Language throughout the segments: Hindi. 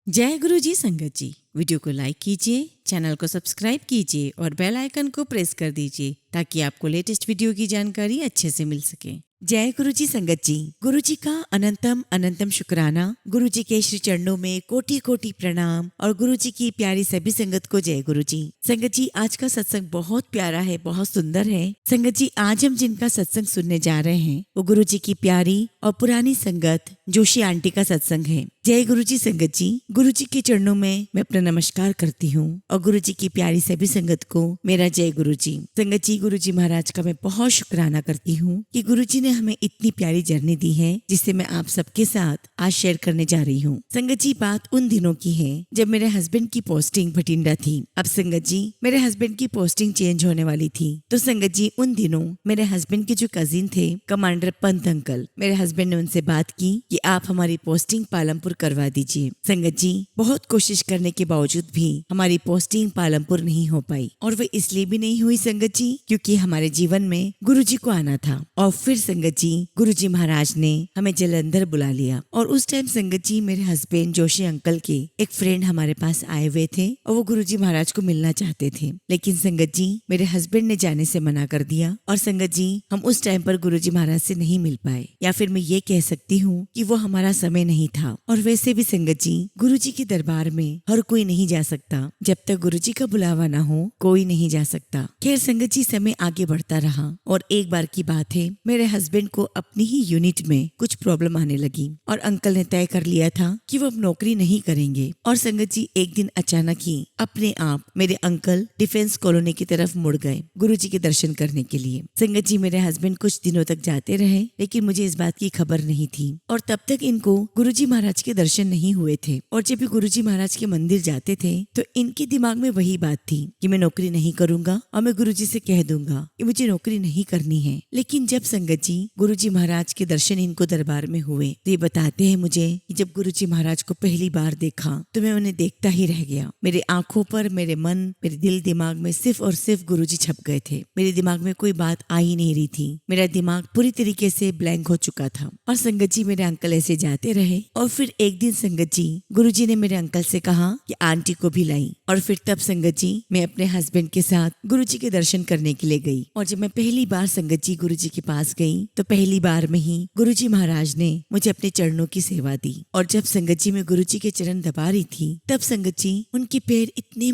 जय गुरु जी संगत जी। वीडियो को लाइक कीजिए, चैनल को सब्सक्राइब कीजिए और बेल आइकन को प्रेस कर दीजिए ताकि आपको लेटेस्ट वीडियो की जानकारी अच्छे से मिल सके। जय गुरु जी संगत जी। गुरु जी का अनंतम अनंतम शुक्राना। गुरु जी के श्री चरणों में कोटि कोटि प्रणाम और गुरु जी की प्यारी सभी संगत को जय गुरु जी। संगत जी, आज का सत्संग बहुत प्यारा है, बहुत सुंदर है। संगत जी, आज हम जिनका सत्संग सुनने जा रहे हैं वो गुरु जी की प्यारी और पुरानी संगत जोशी आंटी का सत्संग है। जय गुरु जी संगत जी। गुरु जी के चरणों में मैं अपना नमस्कार करती हूँ और गुरु जी की प्यारी सभी संगत को मेरा जय गुरु जी। संगत जी, गुरु जी महाराज का मैं बहुत शुक्राना करती हूँ कि गुरु जी ने हमें इतनी प्यारी जर्नी दी है जिसे मैं आप सबके साथ आज शेयर करने जा रही हूँ। संगत जी, बात उन दिनों की है जब मेरे हस्बैंड की पोस्टिंग भटिंडा थी। अब संगत जी, मेरे हस्बैंड की पोस्टिंग चेंज होने वाली थी। तो संगत जी, उन दिनों मेरे हस्बैंड के जो कजिन थे कमांडर पंत अंकल, मेरे हस्बैंड ने उनसे बात की कि आप हमारी पोस्टिंग पालमपुर करवा दीजिए। संगत जी, बहुत कोशिश करने के बावजूद भी हमारी पोस्टिंग पालमपुर नहीं हो पाई और वो इसलिए भी नहीं हुई संगत जी क्योंकि हमारे जीवन में गुरु जी को आना था। और फिर संगत जी, गुरु जी महाराज ने हमें जलंधर बुला लिया और उस टाइम संगत जी मेरे हस्बैंड जोशी अंकल के एक फ्रेंड हमारे पास आए हुए थे और वो गुरु जी महाराज को मिलना चाहते थे। लेकिन संगत जी, मेरे हस्बैंड ने जाने से मना कर दिया और संगत जी, हम उस टाइम पर गुरु जी महाराज से नहीं मिल पाए, या फिर मैं ये कह सकती हूँ कि वो हमारा समय नहीं था। और वैसे भी संगत जी, गुरु जी के दरबार में हर कोई नहीं जा सकता, जब तक गुरु जी का बुलावा ना हो कोई नहीं जा सकता। खैर संगत जी, समय आगे बढ़ता रहा और एक बार की बात है, मेरे हस्बैंड को अपनी ही यूनिट में कुछ प्रॉब्लम आने लगी और अंकल ने तय कर लिया था कि वो अब नौकरी नहीं करेंगे। और संगत जी, एक दिन अचानक ही अपने आप मेरे अंकल डिफेंस कॉलोनी की तरफ मुड़ गए गुरु जी के दर्शन करने के लिए। संगत जी, मेरे हस्बैंड कुछ दिनों तक जाते रहे लेकिन मुझे इस बात की खबर नहीं थी और तब तक इनको गुरु जी महाराज के दर्शन नहीं हुए थे। और जब भी गुरु जी महाराज के मंदिर जाते थे तो इनके दिमाग में वही बात थी कि मैं नौकरी नहीं करूंगा और मैं गुरु जी से कह दूंगा कि मुझे नौकरी नहीं करनी है। लेकिन जब संगत जी गुरु जी महाराज के दर्शन इनको दरबार में हुए तो ये बताते हैं मुझे कि जब गुरु जी महाराज को पहली बार देखा तो मैं उन्हें देखता ही रह गया। मेरे आंखों पर, मेरे मन, मेरे दिल दिमाग में सिर्फ और सिर्फ गुरु जी छप गए थे। मेरे दिमाग में कोई बात आ ही नहीं रही थी। मेरा दिमाग पूरी तरीके से ब्लैंक हो चुका था। और संगत जी, मेरे अंकल ऐसे जाते रहे और फिर एक दिन संगत जी, गुरु जी ने मेरे अंकल से कहा कि आंटी को भी लाई। और फिर तब संगत जी, मैं अपने हस्बैंड के साथ गुरु जी के दर्शन करने के लिए गई। और जब मैं पहली बार संगत जी गुरु जी के पास गई तो पहली बार में ही गुरु जी महाराज ने मुझे अपने चरणों की सेवा दी। और जब संगत जी मैं गुरु जी के चरण दबा रही थी तब संगत जी, उनके पैर इतने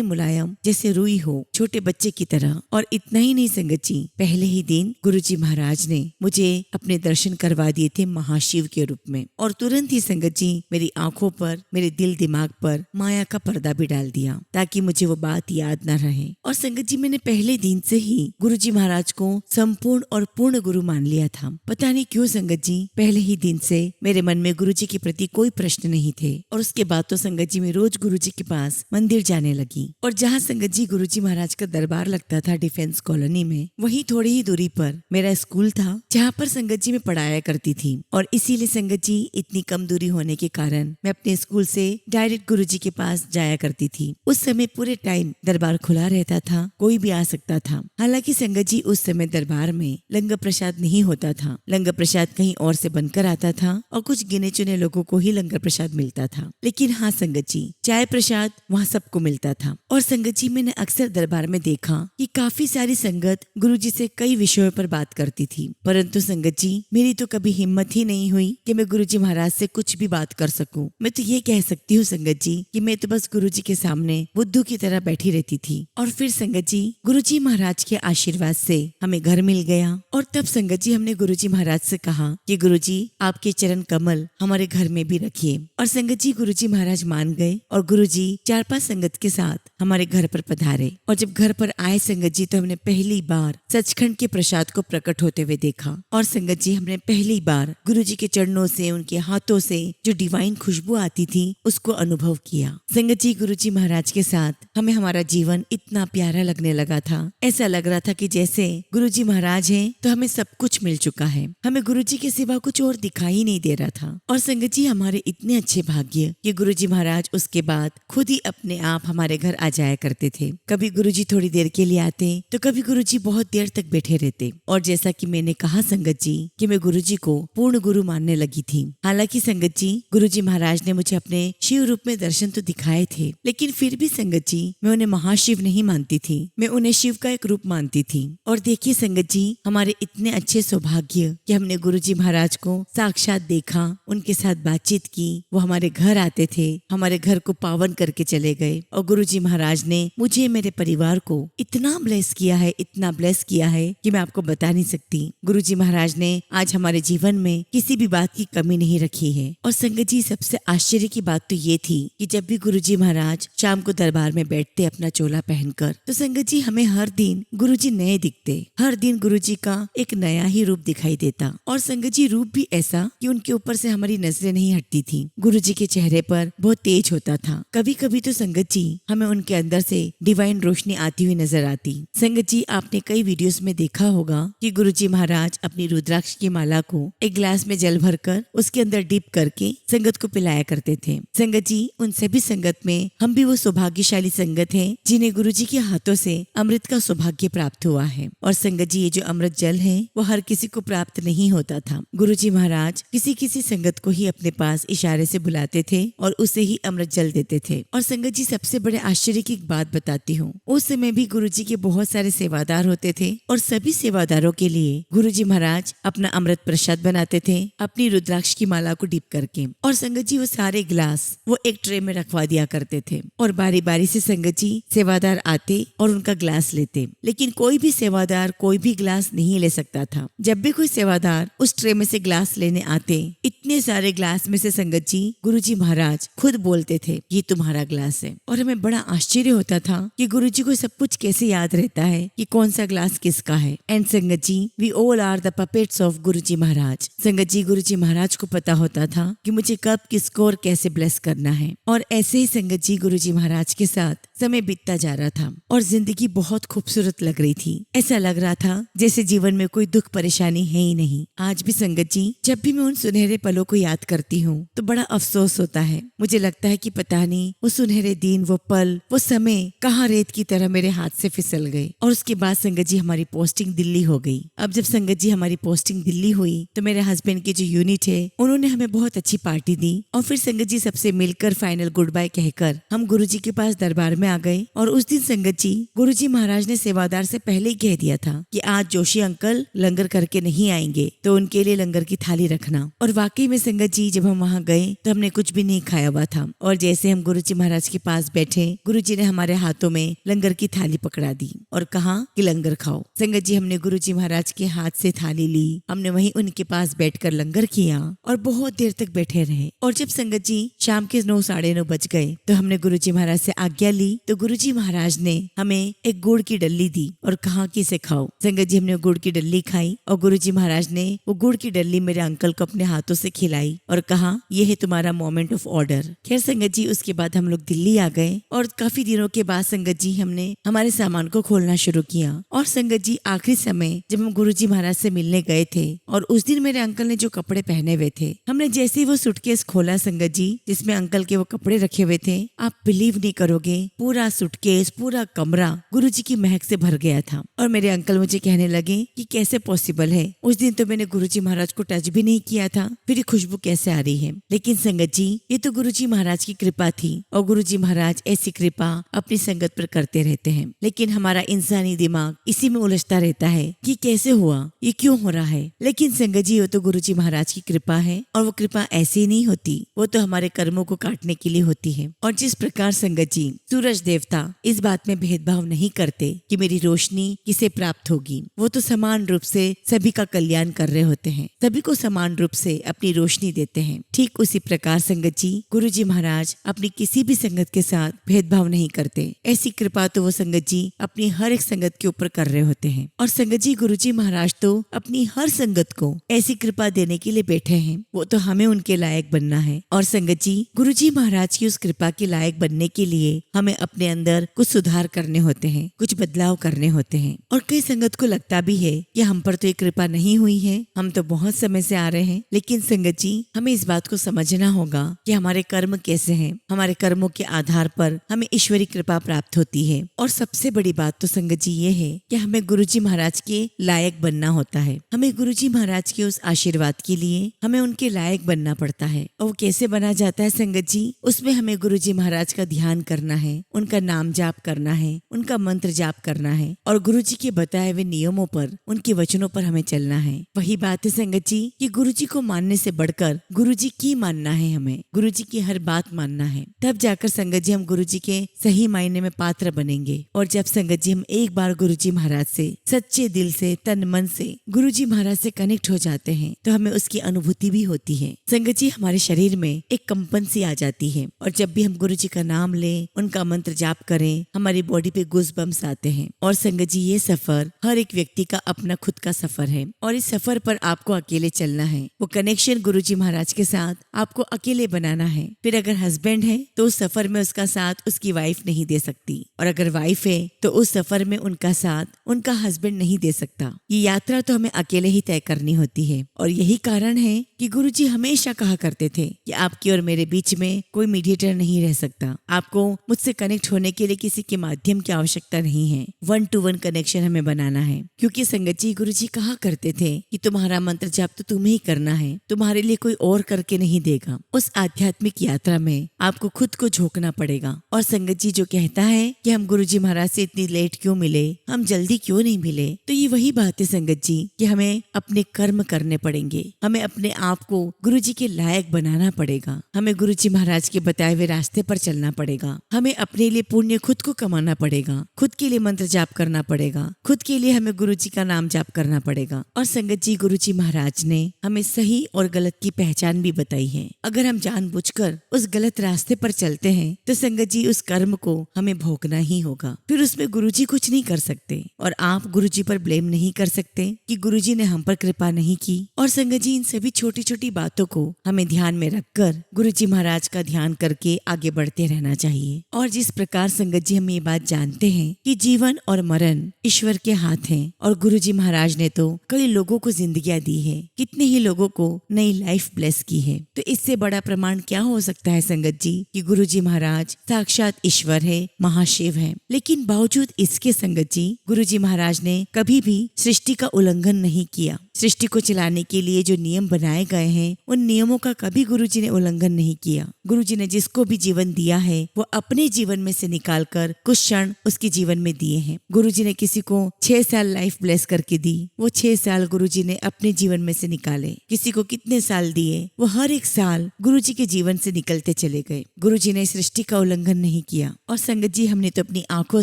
मुलायम जैसे रुई हो, छोटे बच्चे की तरह। और इतना ही नहीं संगत जी, पहले ही दिन गुरु जी महाराज ने मुझे अपने दर्शन करवा दिए थे महाशिव के रूप में। और तुरंत ही संगत जी, मेरी आंखों पर, मेरे दिल दिमाग पर माया का पर्दा भी डाल दिया ताकि मुझे वो बात याद ना रहे। और संगत जी, मैंने पहले दिन से ही गुरु जी महाराज को संपूर्ण और पूर्ण गुरु मान लिया था। पता नहीं क्यों संगत जी, पहले ही दिन से मेरे मन में गुरु जी के प्रति कोई प्रश्न नहीं थे। और उसके बाद तो संगत जी, मैं रोज गुरु जी के पास मंदिर जाने लगी। और जहाँ संगत जी गुरु जी महाराज का दरबार लगता था डिफेंस कॉलोनी में, वहीं थोड़ी ही दूरी पर मेरा स्कूल था जहाँ पर संगत जी में पढ़ाया करती थी। और इसीलिए संगत जी, इतनी कम दूरी होने के कारण मैं अपने स्कूल से डायरेक्ट गुरु जी के पास जाया करती थी। उस समय पूरे टाइम दरबार खुला रहता था, कोई भी आ सकता था। हालांकि संगत जी, उस समय दरबार में लंगर प्रसाद नहीं होता था। लंगर प्रसाद कहीं और से बनकर आता था और कुछ गिने चुने लोगों को ही लंगर प्रसाद मिलता था। लेकिन हाँ संगत जी, चाय प्रसाद वहाँ सबको मिलता था। और संगत जी, मैंने अक्सर दरबार में देखा कि काफी सारी संगत गुरु जी से कई विषयों पर बात करती थी, परंतु संगत जी, मेरी तो कभी हिम्मत ही नहीं हुई कि मैं गुरु जी महाराज से कुछ भी बात कर सकूं। मैं तो ये कह सकती हूँ संगत जी कि मैं तो बस गुरु जी के सामने बुद्धू की तरह बैठी रहती थी। और फिर संगत जी, गुरु जी महाराज के आशीर्वाद से हमें घर मिल गया। और तब संगत जी, हमने गुरु जी महाराज से कहा कि गुरु जी, आपके चरण कमल हमारे घर में भी रखिए। और संगत जी, गुरु जी महाराज मान गए और गुरु जी 4-5 संगत के साथ हमारे घर पर पधारे। और जब घर पर आए संगत जी, तो हमने पहली बार सचखंड के प्रसाद को प्रकट होते हुए देखा। और संगत जी, हमने पहली बार गुरु जी के चरणों से, उनके हाथों से जो डिवाइन खुशबू आती थी उसको अनुभव किया। संगत जी, गुरु जी महाराज के साथ हमें हमारा जीवन इतना प्यारा लगने लगा था। ऐसा लग रहा था कि जैसे गुरु जी महाराज हैं तो हमें सब कुछ मिल चुका है। हमें गुरु जी के सिवा कुछ और दिखाई नहीं दे रहा था। और संगत जी, हमारे इतने अच्छे भाग्य कि गुरु जी महाराज उसके बाद खुद ही अपने आप हमारे घर आ जाया करते थे। कभी गुरु जी थोड़ी देर के लिए आते तो कभी गुरु जी बहुत देर तक बैठे रहते। और जैसा कि मैंने कहा संगत जी कि मैं गुरु जी को पूर्ण गुरु मानने लगी थी। हालांकि संगत जी, गुरुजी महाराज ने मुझे अपने शिव रूप में दर्शन तो दिखाए थे, लेकिन फिर भी संगत जी मैं उन्हें महाशिव नहीं मानती थी। मैं उन्हें शिव का एक रूप मानती थी। और देखिए संगत जी, हमारे इतने अच्छे सौभाग्य कि हमने गुरुजी महाराज को साक्षात देखा, उनके साथ बातचीत की। वो हमारे घर आते थे, हमारे घर को पावन करके चले गए। और गुरुजी महाराज ने मुझे, मेरे परिवार को इतना ब्लेस किया है, इतना ब्लेस किया है कि मैं आपको बता नहीं सकती। गुरुजी महाराज ने आज हमारे जीवन में किसी भी बात की कमी नहीं रखी है। और संगत जी, सबसे आश्चर्य की बात तो ये थी कि जब भी गुरुजी महाराज शाम को दरबार में बैठते अपना चोला पहनकर, तो संगत जी हमें हर दिन गुरुजी नए दिखते। हर दिन गुरुजी का एक नया ही रूप दिखाई देता। और संगत जी, रूप भी ऐसा कि उनके ऊपर से हमारी नजरें नहीं हटती थी। गुरुजी के चेहरे पर बहुत तेज होता था। कभी कभी तो संगत जी हमें उनके अंदर से डिवाइन रोशनी आती हुई नजर आती। संगत जी, आपने कई वीडियोस में देखा होगा कि गुरुजी महाराज अपनी रुद्राक्ष की माला को एक ग्लास में जल भरकर उसके अंदर डिप करके संगत को पिलाया करते थे। संगत जी, उन सभी संगत में हम भी वो सौभाग्यशाली संगत हैं जिन्हें गुरुजी के हाथों से अमृत का सौभाग्य प्राप्त हुआ है। और संगत जी, ये जो अमृत जल है वो हर किसी को प्राप्त नहीं होता था। गुरुजी महाराज किसी किसी संगत को ही अपने पास इशारे से बुलाते थे और उसे ही अमृत जल देते थे। और संगत जी, सबसे बड़े आश्चर्य की एक बात बताती हूँ, उस समय भी गुरुजी के बहुत सारे सेवादार होते थे और सभी सेवादारों के लिए गुरुजी महाराज अपना अमृत प्रसाद बनाते थे अपनी रुद्राक्ष की माला को डिप करके। और संगत जी, वो सारे ग्लास वो एक ट्रे में रखवा दिया करते थे और बारी बारी से संगत जी सेवादार आते और उनका ग्लास लेते। लेकिन कोई भी सेवादार कोई भी ग्लास नहीं ले सकता था। जब भी कोई सेवादार उस ट्रे में से ग्लास लेने आते, इतने सारे ग्लास में से संगत जी गुरुजी महाराज खुद बोलते थे, ये तुम्हारा ग्लास है। और हमें बड़ा आश्चर्य होता था कि गुरुजी को सब कुछ कैसे याद रहता है कि कौन सा ग्लास किसका है। एंड संगत जी, we all are the puppets of Guruji Maharaj. संगत जी, गुरुजी महाराज को पता होता था कि मुझे कब किसको और कैसे ब्लेस करना है। और ऐसे ही संगत जी गुरुजी महाराज के साथ समय बीतता जा रहा था और जिंदगी बहुत खूबसूरत लग रही थी। ऐसा लग रहा था जैसे जीवन में कोई दुख परेशानी है ही नहीं। आज भी संगत जी, जब भी मैं उन सुनहरे पलों को याद करती हूँ तो बड़ा अफसोस होता है। मुझे लगता है कि पता नहीं वो सुनहरे दिन, वो पल, वो समय कहाँ रेत की तरह मेरे हाथ से फिसल गए। और उसके बाद संगत जी हमारी पोस्टिंग दिल्ली हो गई। अब जब संगत जी हमारी पोस्टिंग दिल्ली हुई तो मेरे हस्बैंड की जो यूनिट है उन्होंने हमें बहुत अच्छी पार्टी दी। और फिर संगत जी सबसे मिलकर फाइनल गुड बाय कहकर हम गुरुजी के पास दरबार में आ गए। और उस दिन संगत जी गुरुजी महाराज ने सेवादार से पहले ही कह दिया था कि आज जोशी अंकल लंगर करके नहीं आएंगे तो उनके लिए लंगर की थाली रखना। और वाकई में संगत जी जब हम वहाँ गए तो हमने कुछ भी नहीं खाया हुआ था। और जैसे हम गुरुजी महाराज के पास बैठे, गुरुजी ने हमारे हाथों में लंगर की थाली पकड़ा दी और कहा कि लंगर खाओ। संगत जी, हमने गुरुजी महाराज के हाथ से थाली ली, हमने वहीं उनके पास बैठकर लंगर किया और बहुत देर तक बैठे रहे। और जब संगत जी शाम के 9, साढ़े 9 बज गए तो हमने गुरुजी महाराज से आज्ञा ली तो गुरुजी महाराज ने हमें एक गुड़ की डल्ली दी और कहा कि इसे खाओ। संगत जी, हमने गुड़ की डल्ली खाई और गुरुजी महाराज ने वो गुड़ की डल्ली मेरे अंकल को अपने हाथों से खिलाई और कहा, ये है तुम्हारा मोमेंट ऑफ ऑर्डर। खैर संगत जी, उसके बाद हम लोग दिल्ली आ गए और काफी दिनों के बाद संगत जी हमने हमारे सामान को खोलना शुरू किया। और संगत जी, आखिरी समय जब हम गुरुजी महाराज से मिलने गए थे और उस दिन मेरे अंकल ने जो कपड़े पहने हुए थे, हमने जैसे ही वो सूटकेस खोला संगत जी जिसमें अंकल के वो कपड़े रखे हुए थे, आप बिलीव नहीं करोगे, पूरा सूटकेस, पूरा कमरा गुरुजी की महक से भर गया था। और मेरे अंकल मुझे कहने लगे कि कैसे पॉसिबल है, उस दिन तो मैंने गुरुजी महाराज को टच भी नहीं किया था, फिर ये खुशबू कैसे आ रही है। लेकिन संगत जी, ये तो गुरुजी महाराज की कृपा थी और गुरुजी महाराज ऐसी कृपा अपनी संगत पर करते रहते हैं। लेकिन हमारा इंसानी दिमाग इसी में उलझता रहता है कि कैसे हुआ, ये क्यों हो रहा है। लेकिन संगत जी, वो तो गुरुजी महाराज की कृपा है और वो कृपा ऐसे ही नहीं होती, वो तो हमारे कर्मों को काटने के लिए होती है। और जिस प्रकार संगत जी सूरज देवता इस बात में भेदभाव नहीं करते कि मेरी रोशनी किसे प्राप्त होगी, वो तो समान रूप से सभी का कल्याण कर रहे होते हैं, सभी को समान रूप से अपनी रोशनी देते हैं। ठीक उसी प्रकार संगत जी गुरुजी महाराज अपनी किसी भी संगत के साथ भेदभाव नहीं करते। ऐसी कृपा तो वो संगत जी अपनी हर एक संगत के ऊपर कर रहे होते हैं। और संगत जी गुरुजी महाराज तो अपनी हर संगत को ऐसी कृपा देने के लिए बैठे हैं, वो तो हमें उनके लायक बनना है। और संगत जी गुरुजी महाराज की उस कृपा के लायक बनने के लिए हमें अपने अंदर कुछ सुधार करने होते हैं, कुछ कुछ बदलाव करने होते हैं। और कई संगत को लगता भी है कि हम पर तो ये कृपा नहीं हुई है, हम तो बहुत समय से आ रहे हैं। लेकिन संगत जी, हमें इस बात को समझना होगा कि हमारे कर्म कैसे हैं। हमारे कर्मों के आधार पर हमें ईश्वरी कृपा प्राप्त होती है। और सबसे बड़ी बात तो संगत जी ये है कि हमें गुरुजी महाराज के लायक बनना होता है। हमें गुरुजी महाराज के उस आशीर्वाद के लिए हमें उनके लायक बनना पड़ता है। और वो कैसे बना जाता है संगत जी? उसमें हमें गुरुजी महाराज का ध्यान करना है, उनका नाम जाप करना है, उनका मंत्र जाप करना है और गुरुजी के बताए हुए नियमों पर, उनके वचनों पर हमें चलना है। वही बात है संगत जी कि गुरुजी को मानने से बढ़कर गुरुजी की मानना है। हमें गुरुजी की हर बात मानना है। तब जाकर संगत जी हम गुरुजी के सही मायने में पात्र बनेंगे। और जब संगत जी हम एक बार गुरुजी महाराज से सच्चे दिल से, तन मन से गुरुजी महाराज से कनेक्ट हो जाते हैं तो हमें उसकी अनुभूति भी होती है। संगत जी, हमारे शरीर में एक कंपन सी आ जाती है और जब भी हम गुरुजी का नाम लें, उनका मंत्र जाप करें, हमारी बॉडी पे गूज़बम्स आते हैं। और संगत जी, ये सफर हर एक व्यक्ति का अपना खुद का सफर है और इस सफर पर आपको अकेले चलना है। वो कनेक्शन गुरुजी महाराज के साथ आपको अकेले बनाना है। फिर अगर हस्बैंड है तो उस सफर में उसका साथ उसकी वाइफ नहीं दे सकती, और अगर वाइफ है तो उस सफर में उनका साथ उनका हस्बैंड नहीं दे सकता। ये यात्रा तो हमें अकेले ही तय करनी होती है। और यही कारण है कि गुरुजी हमेशा कहा करते थे कि आपकी और मेरे बीच में कोई मीडिएटर नहीं रह सकता। आपको मुझसे कनेक्ट होने के लिए किसी के माध्यम की आवश्यकता नहीं है। 1-to-1 कनेक्शन हमें बनाना है। क्योंकि संगत जी, गुरुजी कहा करते थे कि तुम्हारा मंत्र जाप तो तुम्हें ही करना है, तुम्हारे लिए कोई और करके नहीं देगा। उस आध्यात्मिक यात्रा में आपको खुद को झोंकना पड़ेगा। और संगत जी जो कहता है कि हम गुरुजी महाराज से इतनी लेट क्यों मिले, हम जल्दी क्यों नहीं मिले, तो ये वही बात है संगत जी कि हमें अपने कर्म करने पड़ेंगे। हमें अपने आप को गुरुजी के लायक बनाना पड़ेगा। हमें गुरुजी महाराज के बताए हुए रास्ते पर चलना पड़ेगा। हमें अपने लिए पुण्य खुद को कमाना पड़ेगा, खुद के लिए मंत्र जाप करना पड़ेगा, खुद के लिए हमें गुरुजी का नाम जाप करना पड़ेगा। और संगत जी, गुरुजी महाराज ने हमें सही और गलत की पहचान भी बताई है। अगर हम जानबूझकर उस गलत रास्ते पर चलते हैं तो संगत जी उस कर्म को हमें भोगना ही होगा। फिर उसमें गुरुजी कुछ नहीं कर सकते और आप गुरुजी पर ब्लेम नहीं कर सकते कि गुरुजी ने हम पर कृपा नहीं की। और संगत जी, इन सभी छोटी छोटी बातों को हमें ध्यान में रखकर गुरुजी महाराज का ध्यान करके आगे बढ़ते रहना चाहिए। और जिस प्रकार संगत जी हम ये बात जानते हैं कि जीवन और मरण ईश्वर के हाथ हैं और गुरुजी महाराज ने तो कई लोगों को जिंदगियां दी है, कितने ही लोगों को नई लाइफ ब्लेस की है। तो इससे बड़ा प्रमाण क्या हो सकता है संगत जी कि गुरुजी महाराज साक्षात ईश्वर है, महाशिव है। लेकिन बावजूद इसके संगत जी, गुरुजी महाराज ने कभी भी सृष्टि का उल्लंघन नहीं किया। सृष्टि को चलाने के लिए जो नियम बनाए गए हैं उन नियमों का कभी गुरुजी ने उल्लंघन नहीं किया। गुरुजी ने जिसको भी जीवन दिया है वो अपने जीवन में से निकालकर कुछ क्षण उसके जीवन में दिए हैं। गुरुजी ने किसी को 6 साल लाइफ ब्लेस करके दी, वो 6 साल गुरुजी ने अपने जीवन में से निकाले। किसी को कितने साल दिए, वो हर एक साल गुरुजी के जीवन से निकलते चले गए। गुरुजी ने सृष्टि का उल्लंघन नहीं किया। और संगत जी, हमने तो अपनी आंखों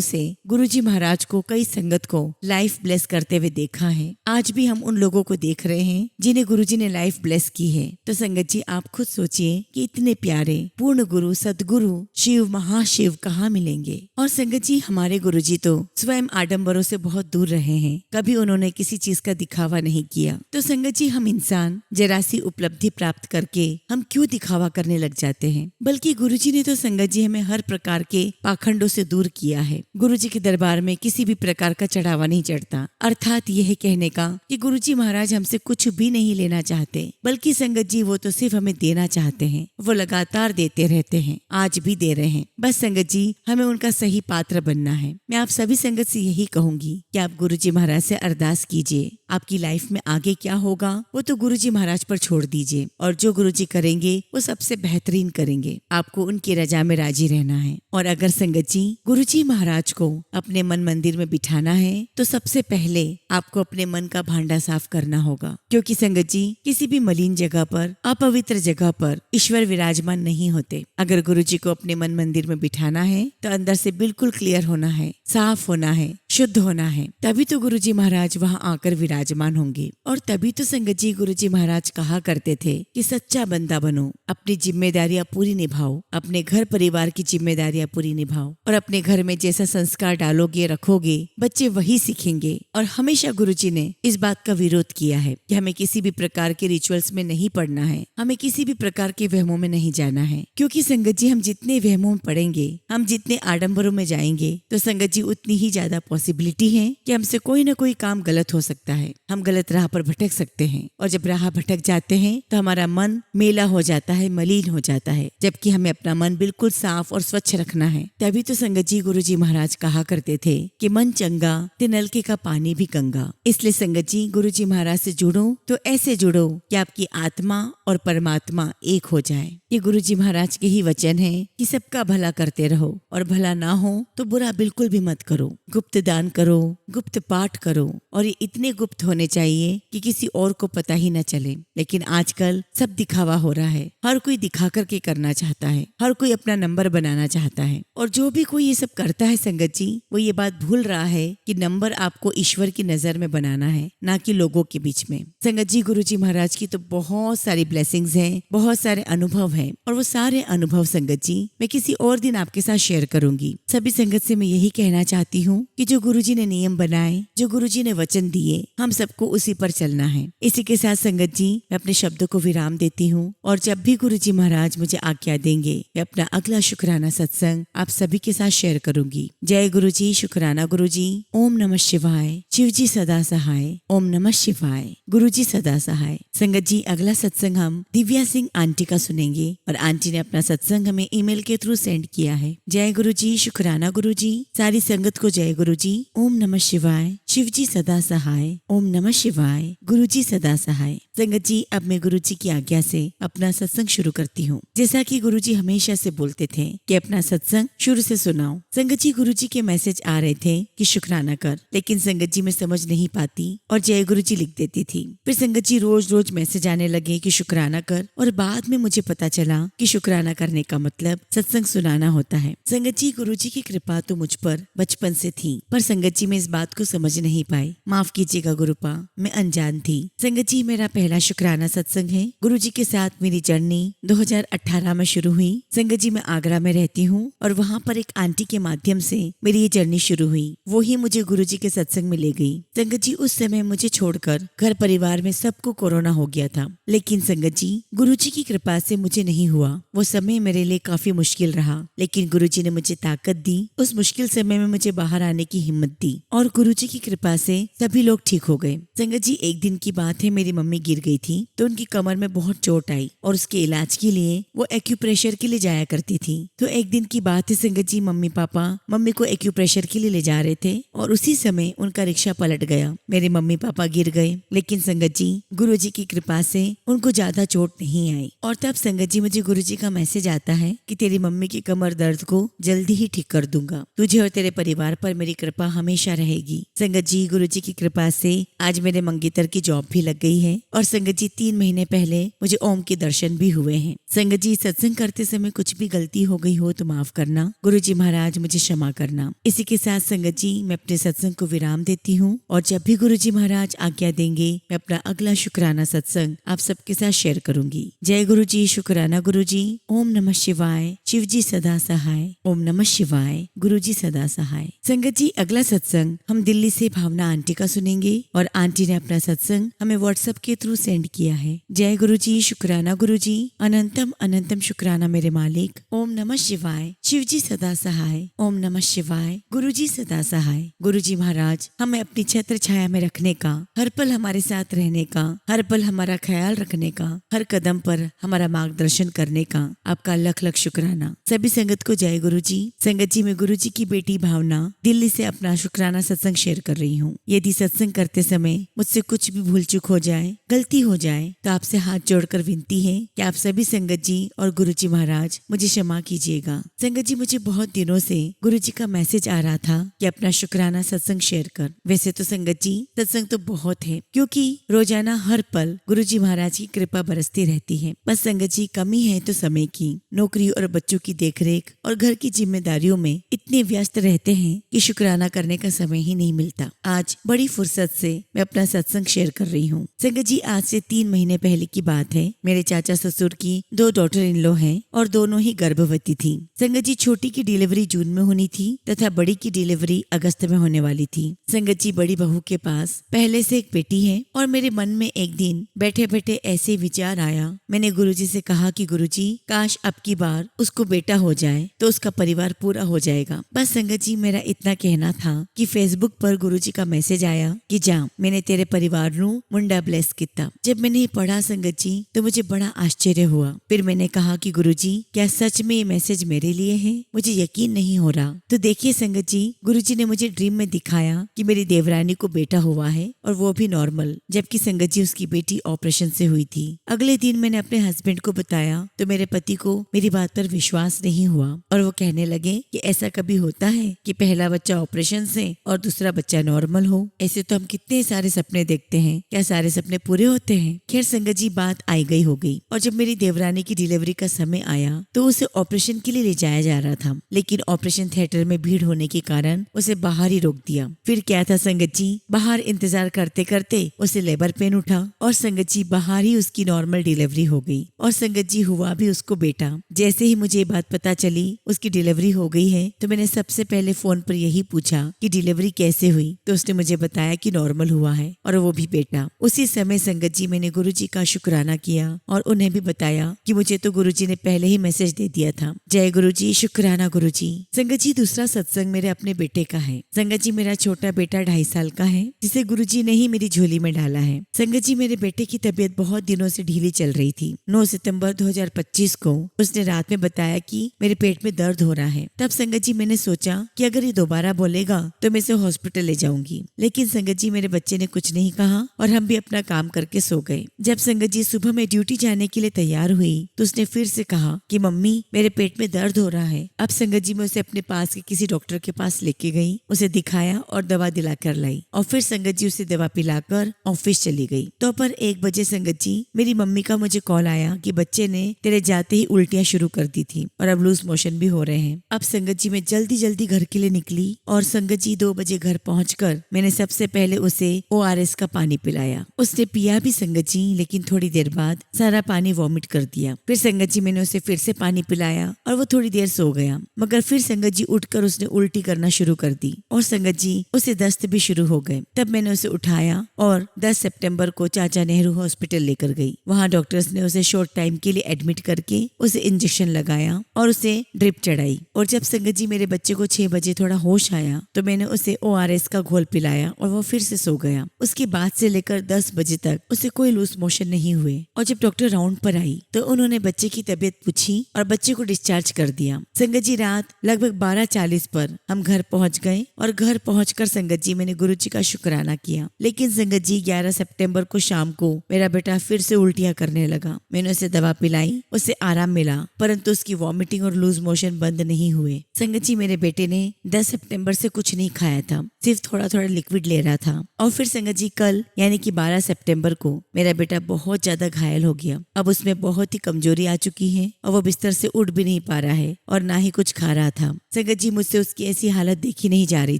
से गुरुजी महाराज को, कई संगत को लाइफ ब्लेस करते हुए देखा है। आज भी हम उन लोगों को देख रहे हैं जिन्हें गुरुजी ने लाइफ ब्लेस की है। तो संगत जी, आप खुद सोचिए कि इतने प्यारे पूर्ण गुरु, सदगुरु, शिव, महाशिव कहाँ मिलेंगे। और संगत जी, हमारे गुरुजी तो स्वयं आडंबरों से बहुत दूर रहे हैं। कभी उन्होंने किसी चीज का दिखावा नहीं किया। तो संगत जी, हम इंसान जरा सी उपलब्धि प्राप्त करके हम क्यों दिखावा करने लग जाते हैं। बल्कि गुरुजी ने तो संगत जी हमें हर प्रकार के पाखंडों से दूर किया है। गुरुजी के दरबार में किसी भी प्रकार का चढ़ावा नहीं चढ़ता। अर्थात यह कहने का कि गुरुजी महाराज हमसे कुछ भी नहीं लेना चाहते, बल्कि संगत जी वो तो सिर्फ हमें देना चाहते हैं। वो लगातार देते रहते हैं, आज भी दे रहे हैं। बस संगत जी, हमें उनका सही पात्र बनना है। मैं आप सभी संगत से यही कहूंगी कि आप गुरुजी महाराज से अरदास कीजिए। आपकी लाइफ में आगे क्या होगा वो तो गुरुजी महाराज पर छोड़ दीजिए, और जो गुरुजी करेंगे वो सबसे बेहतरीन करेंगे। आपको उनकी रजा में राजी रहना है। और अगर संगत जी गुरुजी महाराज को अपने मन मंदिर में बिठाना है तो सबसे पहले आपको अपने मन का भांडा साफ करना होगा। क्योंकि संगत जी, किसी भी मलिन जगह पर, अपवित्र जगह पर ईश्वर विराजमान नहीं होते। अगर गुरुजी को अपने मन मंदिर में बिठाना है तो अंदर से बिल्कुल क्लियर होना है, साफ होना है, शुद्ध होना है, तभी तो गुरुजी महाराज वहाँ आकर विराजमान होंगे। और तभी तो संगत जी गुरुजी महाराज कहा करते थे कि सच्चा बंदा बनो, अपनी जिम्मेदारियां पूरी निभाओ, अपने घर परिवार की जिम्मेदारियां पूरी निभाओ, और अपने घर में जैसा संस्कार डालोगे, रखोगे, बच्चे वही सीखेंगे। और हमेशा गुरुजी ने इस बात का विरोध किया है कि हमें किसी भी प्रकार के रिचुअल्स में नहीं पड़ना है, हमें किसी भी प्रकार के वहमों में नहीं जाना है। क्योंकि संगत जी, हम जितने वहमों में पड़ेंगे, हम जितने आडंबरों में जाएंगे, तो संगत जी उतनी ही ज्यादा पॉसिबिलिटी है कि हमसे कोई ना कोई काम गलत हो सकता है, हम गलत राह पर भटक सकते हैं। और जब राह भटक जाते हैं तो हमारा मन मेला हो जाता है, मलिन हो जाता है, जबकि हमें अपना मन बिल्कुल साफ और स्वच्छ रखना है। तभी तो संगत जी गुरुजी महाराज कहा करते थे कि मन चंगा ते नलके का पानी भी गंगा। इसलिए संगत जी गुरुजी महाराज से जुड़ो तो ऐसे जुड़ो कि आपकी आत्मा और परमात्मा एक हो जाए। ये गुरुजी महाराज के ही वचन है कि सबका भला करते रहो और भला ना हो तो बुरा बिल्कुल भी मत करो। गुप्त दान करो, गुप्त पाठ करो, और ये इतने गुप्त होने चाहिए कि किसी और को पता ही न चले। लेकिन आजकल सब दिखावा हो रहा है, हर कोई दिखा करके करना चाहता है, हर कोई अपना नंबर बनाना चाहता है। और जो भी कोई ये सब करता है संगत जी, वो ये बात भूल रहा है कि नंबर आपको ईश्वर की नजर में बनाना है, ना कि लोगों के बीच में। संगत जी गुरुजी महाराज की तो बहुत सारी ब्लेसिंग्स हैं, बहुत सारे अनुभव हैं, और वो सारे अनुभव संगत जी मैं किसी और दिन आपके साथ शेयर करूंगी। सभी संगत से मैं यही कहना चाहती हूँ कि जो गुरुजी ने नियम बनाए, जो गुरुजी ने वचन दिए, हम सबको उसी पर चलना है। इसी के साथ संगत जी मैं अपने शब्दों को विराम देती हूँ, और जब भी गुरुजी महाराज मुझे आज्ञा देंगे मैं अपना अगला शुक्राना सत्संग आप सभी के साथ शेयर करूंगी। जय गुरुजी, शुक्राना गुरुजी। ओम नमः शिवाय। शिवजी सदा सहाय। ओम नमः शिवाय। गुरुजी सदा सहाय। संगत जी अगला सत्संग हम दिव्या सिंह आंटी का सुनेंगे, और आंटी ने अपना सत्संग हमें ईमेल के थ्रू सेंड किया है। जय गुरुजी, शुक्राना गुरुजी। सारी संगत को जय गुरुजी। ओम नमः शिवाय। शिवजी सदा सहाय। ओम नमः शिवाय। गुरुजी सदा सहाय। संगत जी अब मैं गुरुजी की आज्ञा से अपना सत्संग शुरू करती हूँ। जैसा कि गुरुजी हमेशा से बोलते थे कि अपना सत्संग शुरू से सुनाओ। संगत जी गुरुजी के मैसेज आ रहे थे कि शुक्राना कर, लेकिन संगत जी मैं समझ नहीं पाती और जय गुरुजी लिख देती थी। फिर संगत जी रोज रोज मैसेज आने लगे कि शुक्राना कर, और बाद में मुझे पता चला कि शुक्राना करने का मतलब सत्संग सुनाना होता है। संगत जी गुरुजी की कृपा तो मुझ पर बचपन से थी, पर संगत जी मैं इस बात को समझ नहीं पाई। माफ कीजिएगा गुरुपा, मैं अनजान थी। संगत जी मेरा पहला शुक्राना सत्संग है। गुरुजी के साथ मेरी जर्नी 2018 में शुरू हुई। संगत जी मैं आगरा में रहती हूँ, और वहाँ पर एक आंटी के माध्यम से मेरी ये जर्नी शुरू हुई। वो ही मुझे गुरुजी के सत्संग में ले गई। संगत जी उस समय मुझे छोड़कर घर परिवार में सबको कोरोना हो गया था, लेकिन संगत जी गुरुजी की कृपा से मुझे नहीं हुआ। वो समय मेरे लिए काफी मुश्किल रहा, लेकिन गुरुजी ने मुझे ताकत दी, उस मुश्किल समय में मुझे बाहर आने की हिम्मत दी, और गुरुजी की कृपा से सभी लोग ठीक हो गए। संगत जी एक दिन की बात है, मेरी मम्मी गिर गई थी तो उनकी कमर में बहुत चोट आई, और उसके इलाज के लिए वो एक्यूप्रेशर के लिए जाया करती थी। तो एक दिन की बात है संगत जी, मम्मी पापा मम्मी को एक्यूप्रेशर के लिए ले जा रहे थे, और उसी समय उनका रिक्शा पलट गया। मेरे मम्मी पापा गिर गए, लेकिन संगत जी गुरुजी की कृपा से उनको ज्यादा चोट नहीं आई। और तब संगत जी मुझे गुरुजी का मैसेज आता है कि तेरी मम्मी की कमर दर्द को जल्दी ही ठीक कर दूंगा, तुझे और तेरे परिवार पर मेरी कृपा हमेशा रहेगी। संगत जी गुरुजी की कृपा से आज मेरे मंगेतर की जॉब भी लग गई है, और संगत जी 3 महीने पहले मुझे ओम के दर्शन भी हुए हैं। संगत जी सत्संग करते समय कुछ भी गलती हो गई हो तो माफ करना, गुरुजी महाराज मुझे क्षमा करना। इसी के साथ संगत जी मैं अपने सत्संग को विराम देती हूँ, और जब भी गुरुजी महाराज आज्ञा देंगे मैं अपना अगला शुक्राना सत्संग आप सबके साथ शेयर करूंगी। जय गुरुजी, शुक्राना गुरुजी। ओम नमः शिवाय। शिवजी सदा सहाय। ओम नमः शिवाय। गुरुजी सदा सहाय। संगत जी अगला सत्संग हम दिल्ली से भावना आंटी का सुनेंगे, और आंटी ने अपना सत्संग हमें व्हाट्सएप के थ्रू सेंड किया है। जय गुरुजी, शुक्राना गुरुजी। अनंतम अनंतम शुक्राना मेरे मालिक। ओम नमः शिवाय। शिवजी सदा सहाय। ओम नमः शिवाय। गुरुजी सदा सहाय। गुरुजी महाराज हमें अपनी छत्र छाया में रखने का, हर पल हमारे साथ रहने का, हर पल हमारा ख्याल रखने का, हर कदम पर हमारा मार्गदर्शन करने का आपका लख लख शुक्राना। सभी संगत को जय गुरुजी। संगत जी मैं गुरुजी की बेटी भावना दिल्ली से अपना शुक्राना सत्संग शेयर कर रही हूँ। यदि सत्संग करते समय मुझसे कुछ भी भूल चूक हो जाए, गलती हो जाए, तो आपसे हाथ जोड़कर विनती है कि आप सभी संगत जी और गुरुजी महाराज मुझे क्षमा कीजिएगा। संगत जी मुझे बहुत दिनों से गुरुजी का मैसेज आ रहा था कि अपना शुक्राना सत्संग शेयर कर। वैसे तो संगत जी सत्संग तो बहुत है, क्योंकि रोजाना हर पल गुरुजी महाराज की कृपा बरसती रहती है। बस संगत जी कमी है तो समय की। नौकरी और बच्चों की देखरेख और घर की जिम्मेदारियों में इतने व्यस्त रहते हैं कि शुक्राना करने का समय ही नहीं मिलता। आज बड़ी फुर्सत से मैं अपना सत्संग शेयर कर रही हूँ। संगत जी आज से 3 महीने पहले की बात है। मेरे चाचा ससुर की 2 डॉटर इन लॉ हैं, और दोनों ही गर्भवती थी। संगत जी छोटी की डिलीवरी जून में होनी थी तथा बड़ी की डिलीवरी अगस्त में होने वाली थी। संगत जी बड़ी बहू के पास पहले से एक बेटी है, और मेरे मन में एक दिन बैठे बैठे ऐसे विचार आया। मैंने गुरुजी से कहा कि गुरुजी काश अब की बार उसको उसको बेटा हो जाए तो उसका परिवार पूरा हो जाएगा। बस संगत जी मेरा इतना कहना था कि फेसबुक पर गुरुजी का मैसेज आया कि जा मैंने तेरे परिवार नु मुंडा ब्लेस किया। जब मैंने ये पढ़ा संगत जी तो मुझे बड़ा आश्चर्य हुआ। फिर मैंने कहा कि गुरुजी क्या सच में ये मैसेज मेरे लिए है? मुझे यकीन नहीं हो रहा। तो देखिए संगत जी, गुरुजी ने मुझे ड्रीम में दिखाया कि मेरी देवरानी को बेटा हुआ है और वो भी नॉर्मल, जबकि संगत जी उसकी बेटी ऑपरेशन से हुई थी। अगले दिन मैंने अपने हस्बैंड को बताया तो मेरे पति को मेरी बात पर विश्वास नहीं हुआ और वो कहने लगे कि ऐसा कभी होता है कि पहला बच्चा ऑपरेशन से और दूसरा बच्चा नॉर्मल हो? ऐसे तो हम कितने सारे सपने देखते हैं, क्या सारे सपने पूरे होते हैं? खैर संगत जी बात आई गई हो गई और जब मेरी देवरानी की डिलीवरी का समय आया तो उसे ऑपरेशन के लिए ले जाया जा रहा था, लेकिन ऑपरेशन थिएटर में भीड़ होने के कारण उसे बाहर ही रोक दिया। फिर क्या था संगत जी, बाहर इंतजार करते करते उसे लेबर पेन उठा और संगत जी बाहर ही उसकी नॉर्मल डिलीवरी हो गई और संगत जी हुआ भी उसको बेटा। जैसे ही मुझे बात पता चली उसकी डिलीवरी हो गई है तो मैंने सबसे पहले फोन पर यही पूछा कि डिलीवरी कैसे हुई, तो उसने मुझे बताया कि नॉर्मल हुआ है और वो भी बेटा। उसी समय संगत जी मैंने गुरुजी का शुक्राना किया और उन्हें भी बताया कि मुझे तो गुरुजी ने पहले ही मैसेज दे दिया था। जय गुरुजी, शुक्राना गुरुजी। संगत जी दूसरा सत्संग मेरे अपने बेटे का है। संगत जी मेरा छोटा बेटा 2.5 साल का है जिसे गुरुजी ने ही मेरी झोली में डाला है। संगत जी मेरे बेटे की तबीयत बहुत दिनों से ढीली चल रही थी। 9 सितंबर 2025 को उसने रात में बताया कि मेरे पेट में दर्द हो रहा है। तब संगत जी मैंने सोचा कि अगर ये दोबारा बोलेगा तो मैं इसे हॉस्पिटल ले जाऊंगी, लेकिन संगत जी मेरे बच्चे ने कुछ नहीं कहा और हम भी अपना काम करके सो गए। जब संगत जी सुबह में ड्यूटी जाने के लिए तैयार हुई तो उसने फिर से कहा कि मम्मी मेरे पेट में दर्द हो रहा है। अब संगत जी मैं उसे अपने पास के किसी डॉक्टर के पास लेके गई, उसे दिखाया और दवा दिलाकर लाई और फिर संगत जी उसे दवा पिलाकर ऑफिस चली गई। तो पर 1 बजे संगत जी मेरी मम्मी का मुझे कॉल आया कि बच्चे ने तेरे जाते ही उल्टियां शुरू कर दी थी और अब लूज मोशन भी हो रहे हैं। अब संगत जी मैं जल्दी जल्दी घर के लिए निकली और संगत जी 2 बजे घर पहुंचकर मैंने सबसे पहले उसे ORS का पानी पिलाया। उसने पिया भी संगत जी, लेकिन थोड़ी देर बाद सारा पानी वॉमिट कर दिया। फिर संगत जी मैंने उसे फिर से पानी पिलाया और वो थोड़ी देर सो गया, मगर फिर संगत जी उठकर उसने उल्टी करना शुरू कर दी और संगत जी उसे दस्त भी शुरू हो गए। तब मैंने उसे उठाया और 10 सितंबर को चाचा नेहरू हॉस्पिटल लेकर गई। वहाँ डॉक्टर्स ने उसे शॉर्ट टाइम के लिए एडमिट करके उसे इंजेक्शन लगाया और उसे ड्रिप चढ़ाई। और जब संगत जी मेरे बच्चे को 6 बजे थोड़ा होश आया तो मैंने उसे ORS का घोल पिलाया और वो फिर से सो गया। उसके बाद से लेकर 10 बजे तक उसे कोई लूज मोशन नहीं हुए और जब डॉक्टर राउंड पर आई तो उन्होंने बच्चे की तबीयत पूछी और बच्चे को डिस्चार्ज कर दिया। संगत जी रात लगभग 12:40 पर हम घर पहुंच गए और घर पहुंचकर संगत जी मैंने गुरुजी का शुक्राना किया। लेकिन संगत जी 11 सितंबर को शाम को मेरा बेटा फिर से उल्टियां करने लगा। मैंने उसे दवा पिलाई, उसे आराम मिला, परंतु उसकी वॉमिटिंग और लूज मोशन बंद नहीं हुए। संगत जी मेरे बेटे ने 10 सितंबर से कुछ नहीं खाया था, सिर्फ थोड़ा थोड़ा लिक्विड ले रहा था। और फिर संगत जी कल यानी कि 12 सितंबर को मेरा बेटा बहुत ज्यादा घायल हो गया। अब उसमें बहुत ही कमजोरी आ चुकी है और वो बिस्तर से उठ भी नहीं पा रहा है और ना ही कुछ खा रहा था। संगत जी मुझसे उसकी ऐसी हालत देखी नहीं जा रही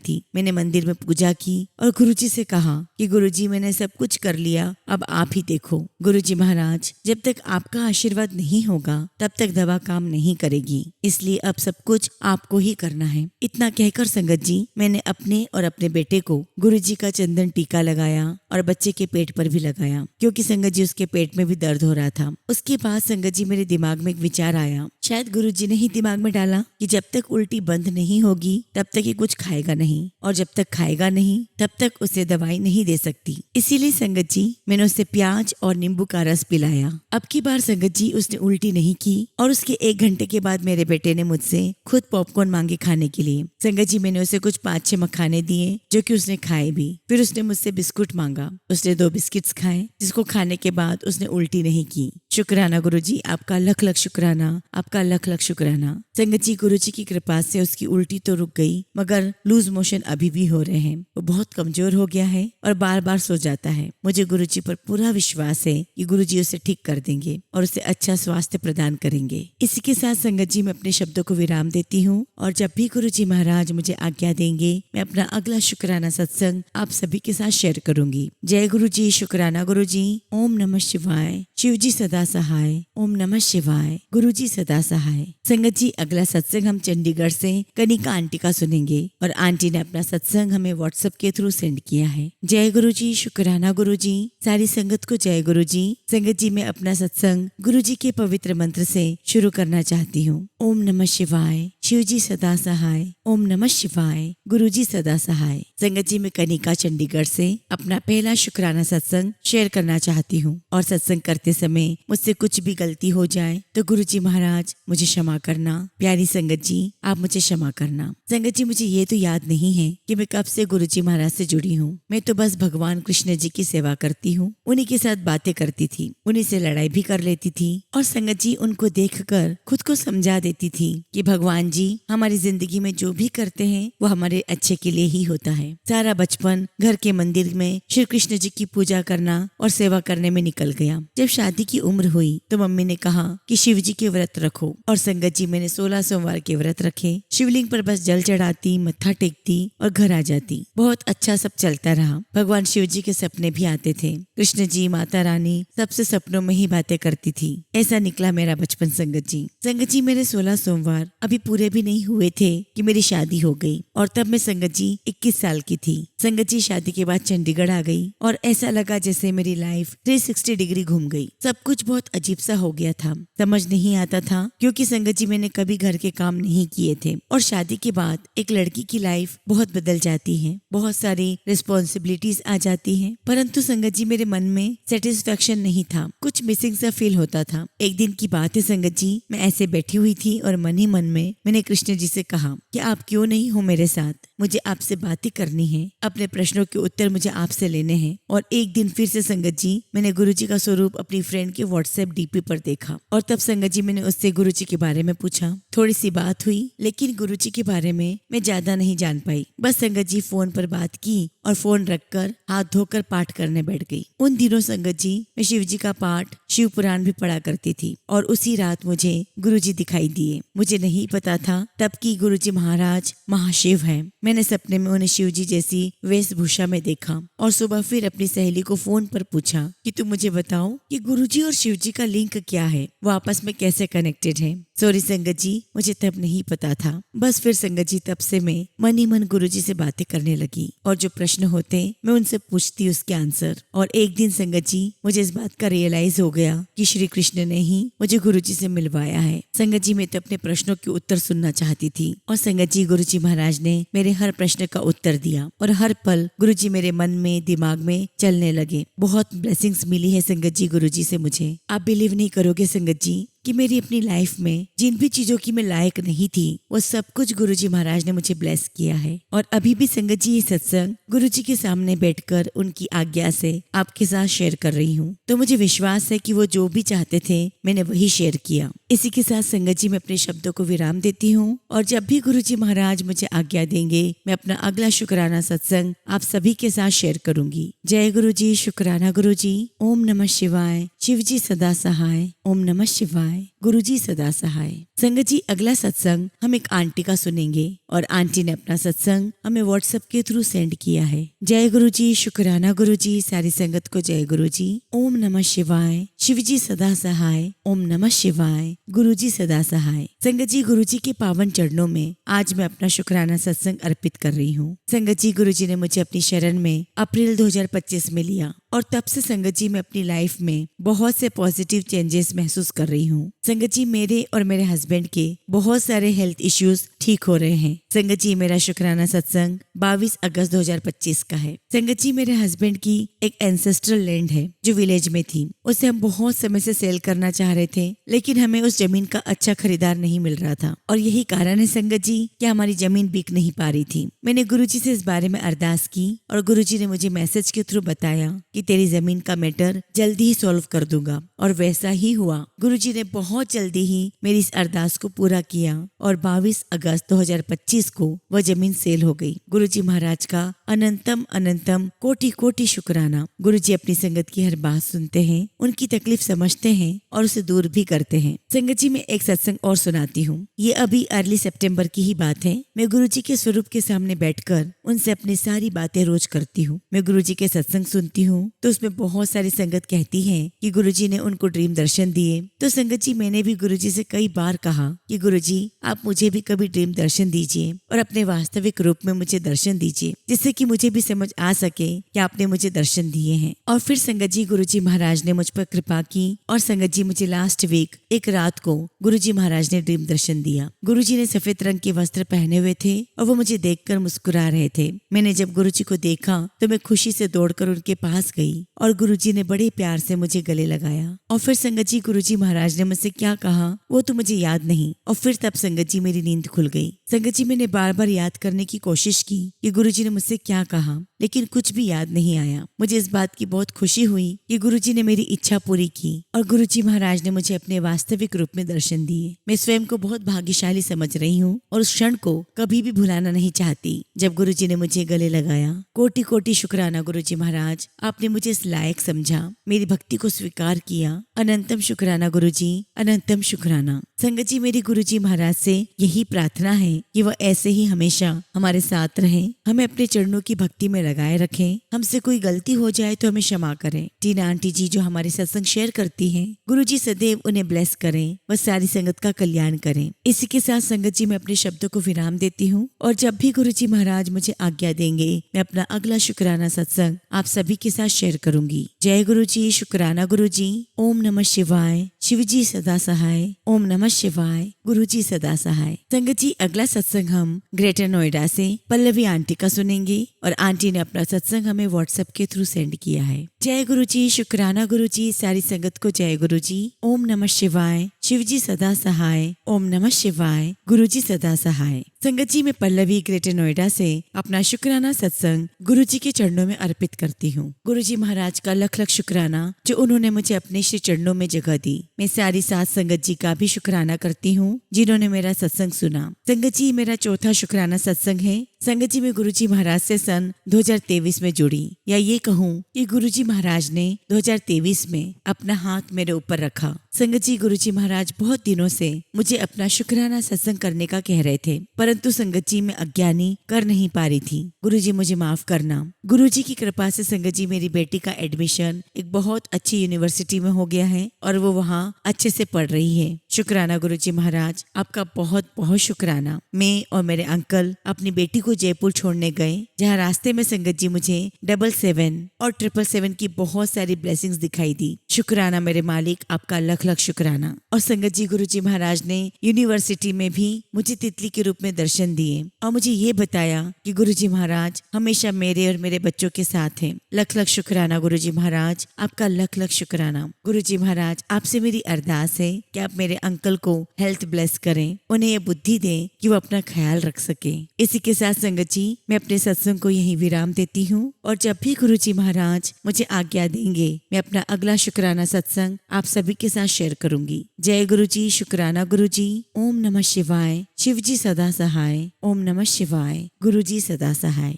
थी। मैंने मंदिर में पूजा की और गुरुजी से कहा कि गुरुजी मैंने सब कुछ कर लिया, अब आप ही देखो। गुरुजी महाराज, जब तक आपका आशीर्वाद नहीं होगा तब तक दवा काम नहीं करेगी, इसलिए अब सब कुछ आपको ही करना है। इतना कहकर संगत जी मैंने अपने और अपने बेटे को गुरुजी का चंदन टीका लगाया और बच्चे के पेट पर भी लगाया, क्योंकि संगत जी उसके पेट में भी दर्द हो रहा था। उसके बाद संगत जी मेरे दिमाग में एक विचार आया, शायद गुरुजी ने ही दिमाग में डाला कि जब तक उल्टी बंद नहीं होगी तब तक ये कुछ खाएगा नहीं और जब तक खाएगा नहीं तब तक उसे दवाई नहीं दे सकती। इसीलिए संगत जी मैंने उसे प्याज और नींबू का रस पिलाया। अब की बार संगत जी उसने उल्टी नहीं की और उसके 1 घंटे के बाद मेरे बेटे ने मुझसे खुद पॉपकॉर्न मांगे खाने के लिए। संगत जी मैंने उसे कुछ 5-6 मखाने दिए जो कि उसने खाए भी। फिर उसने मुझसे बिस्कुट मांगा, उसने 2 बिस्किट्स खाए, जिसको खाने के बाद उसने उल्टी नहीं की। शुक्राना गुरुजी, आपका लख लख शुक्राना, आपका लख लख शुक्राना। संगत जी गुरुजी की कृपा से उसकी उल्टी तो रुक गई, मगर लूज मोशन अभी भी हो रहे हैं। वो बहुत कमजोर हो गया है और बार बार सो जाता है। मुझे गुरुजी पर पूरा विश्वास है कि गुरुजी उसे ठीक कर देंगे और उसे अच्छा स्वास्थ्य प्रदान करेंगे। इसी के साथ संगत जी मैं अपने शब्दों को विराम देती हूँ और जब भी गुरुजी महाराज मुझे आज्ञा देंगे मैं अपना अगला शुक्राना सत्संग आप सभी के साथ शेयर करूंगी। जय गुरुजी, शुक्राना गुरुजी। ओम नमः शिवाय। शिव जी सदा सहाय। ओम नमः शिवाय। गुरु जी सदा सहाय। संगत जी, अगला सत्संग हम चंडीगढ़ से कनिका आंटी का सुनेंगे और आंटी ने अपना सत्संग हमें व्हाट्सएप के थ्रू सेंड किया है। जय गुरु जी, शुक्राना गुरु जी। सारी संगत को जय गुरु जी। संगत जी, मैं अपना सत्संग गुरु जी के पवित्र मंत्र से शुरू करना चाहती हूँ। ओम नमः शिवाय। शिव जी सदा सहाय। ओम नमः शिवाय। गुरु जी सदा सहाय। संगत जी, मैं कनिका चंडीगढ़ से अपना पहला शुक्राना सत्संग शेयर करना चाहती हूँ और सत्संग करते समय मुझसे कुछ भी गलती हो जाए तो गुरु जी महाराज मुझे क्षमा करना। प्यारी संगत जी, आप मुझे क्षमा करना। संगत जी, मुझे ये तो याद नहीं है कि मैं कब से गुरु जी महाराज से जुड़ी हूँ। मैं तो बस भगवान कृष्ण जी की सेवा करती हूँ, उन्हीं के साथ बातें करती थी, उन्हीं से लड़ाई भी कर लेती थी और संगत जी उनको देखकर खुद को समझा देती थी कि भगवान जी हमारी जिंदगी में जो भी करते हैं वो हमारे अच्छे के लिए ही होता है। सारा बचपन घर के मंदिर में श्री कृष्ण जी की पूजा करना और सेवा करने में निकल गया। जब शादी की उम्र हुई तो मम्मी ने कहा कि शिव जी के व्रत रखो और संगत जी मैंने 16 सोमवार के व्रत रखे। शिवलिंग पर बस जल चढ़ाती, मत्था टेकती और घर आ जाती। बहुत अच्छा सब चलता रहा। भगवान शिव जी के सपने भी आते थे। कृष्ण जी, माता रानी सबसे सपनों में ही बातें करती थी। ऐसा निकला मेरा बचपन। संगत जी मेरे 16 सोमवार अभी पूरे भी नहीं हुए थे कि मेरी शादी हो गई और तब मैं संगत जी 21 साल की थी। संगत जी, शादी के बाद चंडीगढ़ आ गई और ऐसा लगा जैसे मेरी लाइफ 360 डिग्री घूम गई। सब कुछ बहुत अजीब सा हो गया था, समझ नहीं आता था क्योंकि संगत जी मैंने कभी घर के काम नहीं किए थे और शादी के बाद एक लड़की की लाइफ बहुत बदल जाती है, बहुत सारी रिस्पॉन्सिबिलिटीज आ जाती है। परंतु संगत जी मेरे मन में सेटिस्फेक्शन नहीं था, कुछ मिसिंग सा फील होता था। एक दिन की बात है संगत जी, मैं ऐसे बैठी हुई थी और मन ही मन में मैंने कृष्ण जी से कहा कि आप क्यों नहीं हो मेरे साथ, मुझे आपसे बातें करनी है, अपने प्रश्नों के उत्तर मुझे आपसे लेने हैं। और एक दिन फिर से संगत जी मैंने गुरु जी का स्वरूप अपनी फ्रेंड के व्हाट्सएप डीपी पर देखा और तब संगत जी मैंने उससे गुरु जी के बारे में पूछा। थोड़ी सी बात हुई लेकिन गुरु जी के बारे में मैं ज्यादा नहीं जान पाई। बस संगत जी फोन पर बात की और फोन रखकर हाथ धोकर पाठ करने बैठ गई। उन दिनों संगत जी मैं शिव जी का पाठ, शिव पुराण भी पढ़ा करती थी और उसी रात मुझे गुरु जी दिखाई दिए। मुझे नहीं पता था तब कि गुरु जी महाराज महाशिव हैं। मैंने सपने में उन्हें शिव जी जैसी वेशभूषा में देखा और सुबह फिर अपनी सहेली को फोन पर पूछा कि तुम मुझे बताओ कि गुरु जी और शिव जी का लिंक क्या है, वो आपस में कैसे कनेक्टेड है। सॉरी संगत जी, मुझे तब नहीं पता था। बस फिर संगत जी तब से मैं मन ही मन गुरु जी से बातें करने लगी और जो प्रश्न होते मैं उनसे पूछती उसके आंसर। और एक दिन संगत जी मुझे इस बात का रियलाइज हो गया कि श्री कृष्ण ने ही मुझे गुरु जी से मिलवाया है। संगत जी मैं तो अपने प्रश्नों के उत्तर सुनना चाहती थी और संगत जी गुरु जी महाराज ने मेरे हर प्रश्न का उत्तर दिया और हर पल गुरु जी मेरे मन में, दिमाग में चलने लगे। बहुत ब्लेसिंग्स मिली है संगत जी गुरु जी से मुझे। आप बिलीव नहीं करोगे संगत जी कि मेरी अपनी लाइफ में जिन भी चीजों की मैं लायक नहीं थी वो सब कुछ गुरुजी महाराज ने मुझे ब्लेस किया है। और अभी भी संगत जी ये सत्संग गुरुजी के सामने बैठकर उनकी आज्ञा से आपके साथ शेयर कर रही हूँ, तो मुझे विश्वास है कि वो जो भी चाहते थे मैंने वही शेयर किया। इसी के साथ संगत जी मैं अपने शब्दों को विराम देती हूँ और जब भी गुरुजी महाराज मुझे आज्ञा देंगे मैं अपना अगला शुक्राना सत्संग आप सभी के साथ शेयर करूंगी। जय गुरु जी, शुक्राना गुरु जी। ओम नमः शिवाय। शिव जी सदा सहाय। ओम नमः शिवाय। गुरु जी सदा सहाय। संगत जी अगला सत्संग हम एक आंटी का सुनेंगे और आंटी ने अपना सत्संग हमें व्हाट्सएप के थ्रू सेंड किया है। जय गुरु जी, शुक्राना गुरु जी। सारी संगत को जय गुरु जी। ओम नमः शिवाय। शिव जी सदा सहाय। ओम नमः शिवाय। गुरु जी सदा सहाय। संगत जी गुरु जी के पावन चरणों में आज मैं अपना शुक्राना सत्संग अर्पित कर रही हूँ। संगत जी गुरु जी ने मुझे अपनी शरण में अप्रैल 2025 में लिया और तब से संगत जी मैं अपनी लाइफ में बहुत से पॉजिटिव चेंजेस महसूस कर रही हूँ। संगत जी मेरे और मेरे हस्बैंड के बहुत सारे हेल्थ इश्यूज ठीक हो रहे हैं। संगत जी मेरा शुक्राना सत्संग 22 अगस्त 2025 का है। संगत जी मेरे हस्बैंड की एक एंसेस्ट्रल लैंड है जो विलेज में थी, उसे हम बहुत समय से सेल करना चाह रहे थे लेकिन हमें उस जमीन का अच्छा खरीदार नहीं मिल रहा था और यही कारण है संगत जी कि हमारी जमीन बिक नहीं पा रही थी। मैंने गुरुजी से इस बारे में अरदास की और गुरुजी ने मुझे मैसेज के थ्रू बताया कि तेरी जमीन का मैटर जल्दी ही सॉल्व कर दूंगा और वैसा ही हुआ। गुरुजी ने बहुत जल्दी ही मेरी इस अरदास को पूरा किया और 22 अगस्त अगस्त 2025 को वह जमीन सेल हो गई। गुरुजी महाराज का अनंतम अनंतम कोटि कोटि शुक्राना। गुरुजी अपनी संगत की हर बात सुनते हैं, उनकी तकलीफ समझते हैं और उसे दूर भी करते हैं। संगत जी मैं एक सत्संग और सुनाती हूँ। ये अभी अर्ली सितंबर की ही बात है। मैं गुरुजी के स्वरूप के सामने बैठकर उनसे अपनी सारी बातें रोज करती हूँ। मैं गुरुजी के सत्संग सुनती हूँ तो उसमें बहुत सारी संगत कहती है कि गुरुजी ने उनको ड्रीम दर्शन दिए। तो संगत जी मैंने भी गुरुजी से कई बार कहा कि गुरुजी आप मुझे भी कभी ड्रीम दर्शन दीजिए और अपने वास्तविक रूप में मुझे दर्शन दीजिए, जिससे कि मुझे भी समझ आ सके कि आपने मुझे दर्शन दिए हैं। और फिर संगत जी गुरुजी महाराज ने मुझ पर कृपा की और संगत जी मुझे लास्ट वीक एक रात को गुरुजी महाराज ने ड्रीम दर्शन दिया। गुरुजी ने सफेद रंग के वस्त्र पहने हुए थे और वो मुझे देखकर मुस्कुरा रहे थे। मैंने जब गुरुजी को देखा तो मैं खुशी से दौड़कर उनके पास गई और गुरुजी ने बड़े प्यार से मुझे गले लगाया। और फिर संगत जी गुरुजी महाराज ने मुझसे क्या कहा वो तो मुझे याद नहीं। और फिर तब संगत जी मेरी नींद खुल गई। संगत जी मैंने बार बार याद करने की कोशिश की कि गुरुजी ने मुझसे क्या कहा, लेकिन कुछ भी याद नहीं आया। मुझे इस बात की बहुत खुशी हुई कि गुरुजी ने मेरी इच्छा पूरी की और गुरुजी महाराज ने मुझे अपने वास्तविक रूप में दर्शन दिए। मैं स्वयं को बहुत भाग्यशाली समझ रही हूँ और उस क्षण को कभी भी भुलाना नहीं चाहती जब गुरुजी ने मुझे गले लगाया। कोटि कोटि शुक्राना गुरुजी महाराज, आपने मुझे इस लायक समझा, मेरी भक्ति को स्वीकार किया। अनंतम शुक्राना गुरुजी, अनंतम शुक्राना। संगत जी मेरी गुरुजी महाराज से यही प्रार्थना है कि वह ऐसे ही हमेशा हमारे साथ रहें, हमें अपने चरणों की भक्ति में लगाए रखें। हमसे कोई गलती हो जाए तो हमें क्षमा करें। टीना आंटी जी जो हमारे सत्संग शेयर करती हैं, गुरुजी सदैव उन्हें ब्लेस करें, वह सारी संगत का कल्याण करें। इसी के साथ संगत जी मैं अपने शब्दों को विराम देती हूँ और जब भी गुरुजी महाराज मुझे आज्ञा देंगे मैं अपना अगला शुक्राना सत्संग आप सभी के साथ शेयर करूंगी। जय गुरुजी, शुक्राना गुरुजी। ओम नमः शिवाय। शिवजी सदा सहाय। ओम नमः शिवाय। गुरुजी सदा सहाय। संगत जी अगला सत्संग हम ग्रेटर नोएडा से पल्लवी आंटी का सुनेंगे और आंटी ने अपना सत्संग हमें व्हाट्सएप के थ्रू सेंड किया है। जय गुरुजी, शुक्राना गुरुजी। सारी संगत को जय गुरुजी। ओम नमः शिवाय। शिवजी सदा सहाय। ओम नमः शिवाय। गुरुजी सदा सहाय। संगत जी मैं पल्लवी ग्रेटर नोएडा से अपना शुक्राना सत्संग गुरुजी के चरणों में अर्पित करती हूँ। गुरुजी महाराज का लख लख शुक्राना जो उन्होंने मुझे अपने श्री चरणों में जगह दी। मैं सारी सात संगत जी का भी शुक्राना करती हूँ जिन्होंने मेरा सत्संग सुना। संगत जी मेरा चौथा शुक्राना सत्संग है। संगत जी मैं गुरुजी महाराज से सन 2023 में जुड़ी, या ये कहूँ कि गुरुजी महाराज ने 2023 में अपना हाथ मेरे ऊपर रखा। संगत जी गुरुजी महाराज बहुत दिनों से मुझे अपना शुक्राना सत्संग करने का कह रहे थे, परंतु संगत जी मैं अज्ञानी कर नहीं पा रही थी। गुरुजी मुझे माफ करना। गुरुजी की कृपा से संगत जी मेरी बेटी का एडमिशन एक बहुत अच्छी यूनिवर्सिटी में हो गया है और वो वहाँ अच्छे से पढ़ रही है। शुक्राना गुरुजी महाराज, आपका बहुत बहुत शुक्राना। मैं और मेरे अंकल अपनी बेटी को जयपुर छोड़ने गए, जहाँ रास्ते में संगत जी मुझे 777 और 777 की बहुत सारी ब्लेसिंग्स दिखाई दी। शुक्राना मेरे मालिक, आपका लख लख शुक्राना। और संगत जी गुरुजी महाराज ने यूनिवर्सिटी में भी मुझे तितली के रूप में दर्शन दिए और मुझे ये बताया कि गुरुजी महाराज हमेशा मेरे और मेरे बच्चों के साथ हैं। लख लख शुक्राना गुरुजी महाराज, आपका लख लख शुक्राना। गुरुजी महाराज आपसे मेरी अरदास है कि आप मेरे अंकल को हेल्थ ब्लेस करें, उन्हें ये बुद्धि दें कि वो अपना ख्याल रख सके। इसी के साथ संगत जी मैं अपने सत्संग को यहीं विराम देती हूँ और जब भी गुरुजी महाराज मुझे आज्ञा देंगे मैं अपना अगला शुक्राना सत्संग आप सभी के साथ शेयर करूंगी। जय गुरुजी, शुक्राना गुरुजी। ओम नमः शिवाय। शिवजी सदा सहाय। ओम नमः शिवाय। गुरुजी सदा सहाय।